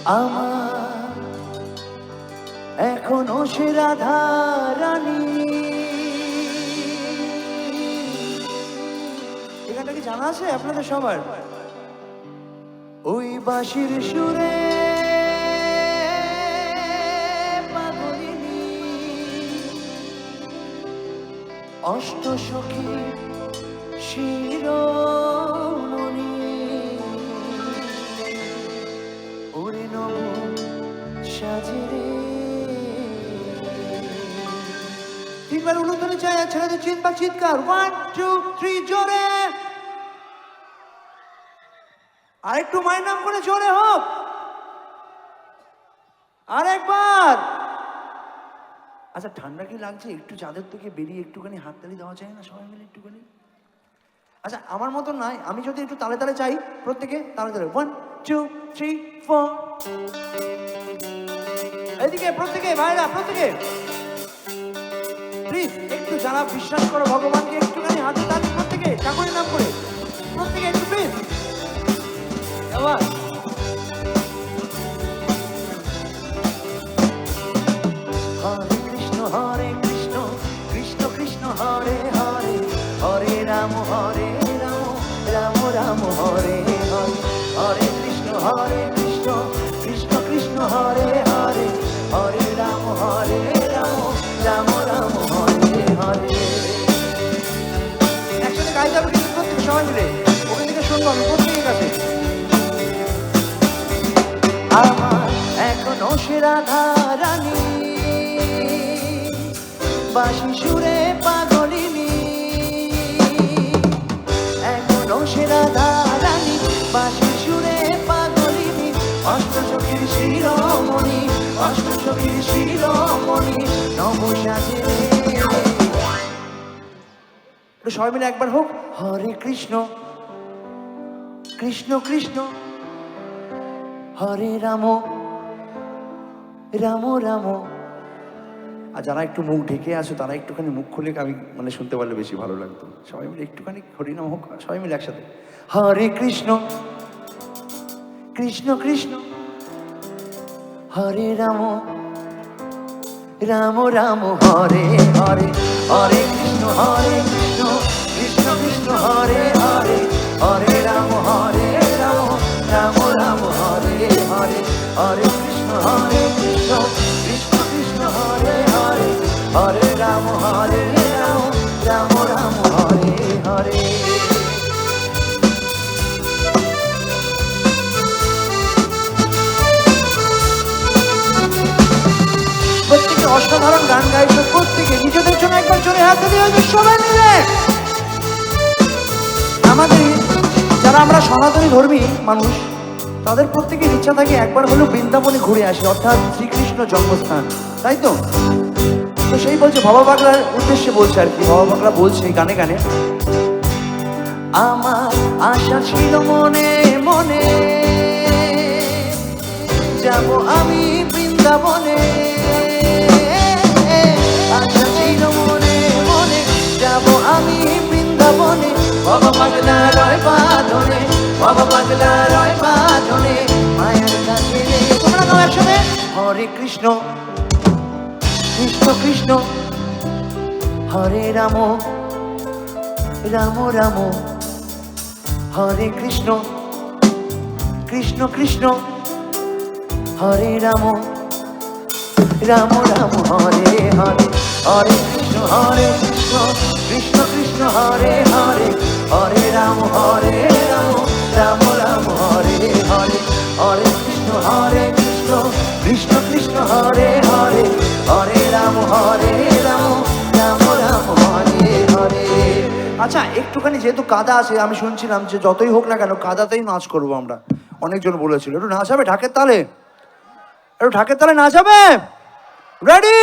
আমার এখনো সে রাধা রানী। এখানটা কি জানা আছে আপনাদের সবার? ওই বাঁশির সুরে পাগলিনী অষ্ট সখী শিরোমণি ওরে নব সাজরে। তিনবার উলুধ্বনি চাই, ছেলেদের চিৎকার চিৎকার, 1 2 3 জোরে। আরেকটু মায়ের নাম করে জোরে হোক, আরেকবার। আচ্ছা ঠান্ডা কি লাগছে? একটু চাঁদের থেকে বেরিয়ে একটুখানি হাততালি দেওয়া যায় না সবাই মিলে একটুখানি? আচ্ছা আমার মতন নয়, আমি যদি একটু তালে তালে চাই, প্রত্যেকে তালে তালে 1 2 3 4। এদিকে প্রত্যেকে, ভাইরা প্রত্যেকে প্লিজ একটু, যারা বিশ্বাস করো ভগবানকে, একটুখানি হাতে তালি প্রত্যেকে ঠাকুরের নাম করে, প্রত্যেকে একটু প্লিজ। আবার হরে কৃষ্ণ কৃষ্ণ কৃষ্ণ হরে হরে, হরে রাম রাম রাম হরে হরে, হরে কৃষ্ণ কৃষ্ণ কৃষ্ণ হরে হরে, হরে রাম রাম রাম হরে হরে। একসাথে গাইতে হবে কিন্তু প্রত্যেকে সবাই মিলে, ওখান থেকে শুনবো আমি প্রত্যেকের কাছে। আমার এখনো সে রাধা রানী বাঁশি সুরে পাগলিনী, এখনো সে রাধা রানী বাঁশি সুরে পাগলিনী অষ্ট সখীর শিরোমণি, অষ্ট সখীর শিরোমণি নব সাজরে। সবাই মিলে একবার হোক, হরে কৃষ্ণ কৃষ্ণ কৃষ্ণ হরে রাম রাম রাম। আর যারা একটু মুখ ঢেকে আছে তারা একটুখানি মুখ খুলে আমি মানে শুনতে পারলে বেশি ভালো লাগতো। সবাই মিলে একটুখানি হরিনাম হোক, সবাই মিলে একসাথে, হরে কৃষ্ণ কৃষ্ণ কৃষ্ণ হরে রাম রাম রাম হরে হরে, হরে কৃষ্ণ কৃষ্ণ কৃষ্ণ হরে হরে, হরে রাম রাম রাম হরে হরে, হরে কৃষ্ণ কৃষ্ণ কৃষ্ণ হরে হরে, হরে রাম রাম রাম হরে হরে। প্রত্যেকে অসাধারণ গান গাইছে, প্রত্যেকে নিজেদের জন্য একবার জোরে হাত দিয়ে সবাই মিলে। আমাদের যারা আমরা সনাতনী ধর্মী মানুষ, তাদের প্রত্যেকের ইচ্ছা থাকে একবার হলেও বৃন্দাবনে ঘুরে আসি, অর্থাৎ শ্রীকৃষ্ণ জন্মস্থান, তাই তো? তো সেই বলছে, ভবা পাগলার উদ্দেশ্যে বলছে আর কি, ভবা পাগলা বলছে এই গানে গানে, আমার আশা ছিল মনে মনে যাব আমি বৃন্দাবনে, আশা ছিল মনে মনে যাব আমি বৃন্দাবনে, ভবা পাগলা রয় বাঁধনে, ভবা পাগলা রয় বাঁধনে মায়ের কাছে। তোমরা গাও একসাথে, হরে কৃষ্ণ কৃষ্ণ কৃষ্ণ হরে রাম রাম রাম, হরে কৃষ্ণ কৃষ্ণ কৃষ্ণ হরে রাম রাম রাম হরে হরে, হরে কৃষ্ণ কৃষ্ণ কৃষ্ণ হরে হরে, হরে রাম রাম রাম হরে হরে, হরে কৃষ্ণ কৃষ্ণ কৃষ্ণ হরে হরে, হরে রাম রাম রাম হরে হরে। আচ্ছা একটুখানি যেহেতু কাদা আছে, আমি শুনছিলাম যে যতই হোক না কেন কাদাতেই নাচ করবো আমরা, অনেকজন বলেছিল। একটু নাচ হবে ঢাকের তালে, একটু ঢাকের তালে নাচ হবে, রেডি?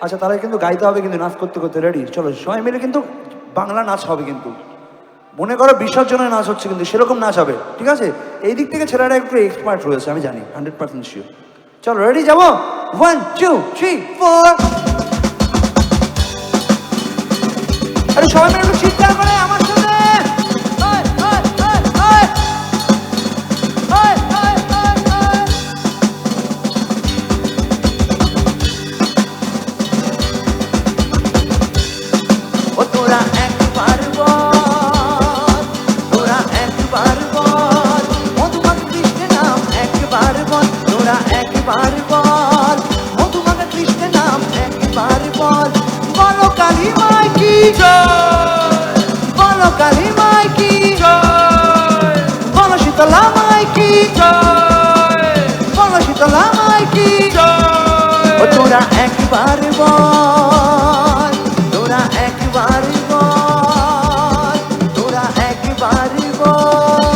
আচ্ছা তাহলে কিন্তু গাইতে হবে কিন্তু নাচ করতে করতে, রেডি? চলো সবাই মিলে কিন্তু বাংলা নাচ হবে কিন্তু, মনে করো বিসর্জনের নাচ হচ্ছে কিন্তু সেরকম নাচ হবে, ঠিক আছে? এই দিক থেকে ছেলেরা একটু এক্সপার্ট রয়েছে আমি জানি, 100% শিওর। চলো রেডি, যাবো, 1 2 3 4। আরে সবাই মিলে একটু চিৎকার করে আমার সাথে, বলো শীতলা মাই কি ও তোরা একবার বল, তোরা একবার বল, তোরা একবার বল।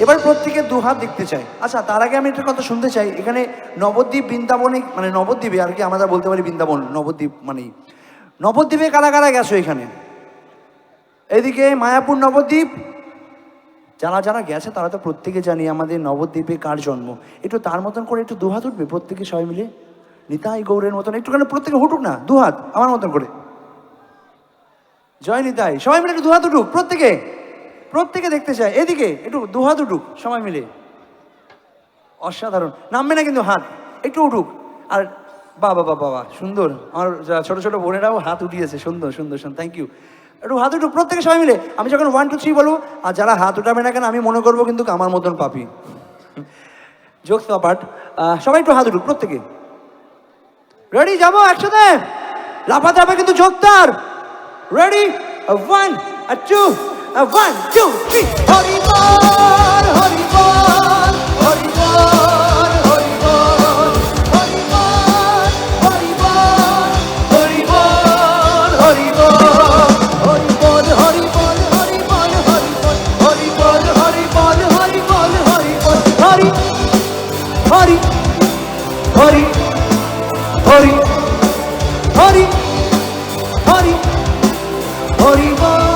এবার প্রত্যেকে দুহাত দেখতে চাই। আচ্ছা তার আগে আমি একটা কথা শুনতে চাই, এখানে নবদ্বীপ বৃন্দাবনে মানে নবদ্বীপে আর কি আমরা বলতে পারি বৃন্দাবন, নবদ্বীপ মানে নবদ্বীপে কারা কারা গেছো এখানে? এদিকে মায়াপুর নবদ্বীপ, যারা যারা গেছে তারা তো প্রত্যেকে জানি আমাদের নবদ্বীপে কার জন্ম। একটু তার মতন করে একটু দুহাত উঠবে প্রত্যেকে সবাই মিলে, নিতাই গৌরের মতন একটুখানি প্রত্যেকে হুটুক না দুহাত আমার মতন করে। জয় নিতাই, সবাই মিলে একটু দুহাত উঠুক প্রত্যেকে, প্রত্যেকে দেখতে চায়। এদিকে একটু দুহাত উঠুক সবাই মিলে, অসাধারণ। নামবে না কিন্তু হাত, একটু উঠুক। আর বাবা বাবা বাবা সুন্দর, আমার ছোট ছোট বোনেরাও হাত উঠিয়েছে, সুন্দর সুন্দর সুন্দর, থ্যাংক ইউ। একটু হাত উঠুক প্রত্যেকে সবাই মিলে। আমি যখন 1 2 3 বলবো, আর যারা হাত উঠাবে না কেন আমি মনে করবো কিন্তু আমার মতন পাপি। জোকস অ্যাপার্ট, সবাই একটু হাত উঠুক প্রত্যেকে। রেডি, যাবো একসাথে, লাফাতে হবে কিন্তু জোরদার। রেডি, 1 2 1 2 3। হরি বল হরি বল হরি বল হরি বল হরি বল হরি বল হরি বল হরি বল হরি বল হরি বল হরি বল হরি বল হরি বল হরি বল হরি বল হরি হরি হরি হরি হরি হরি হরি বল।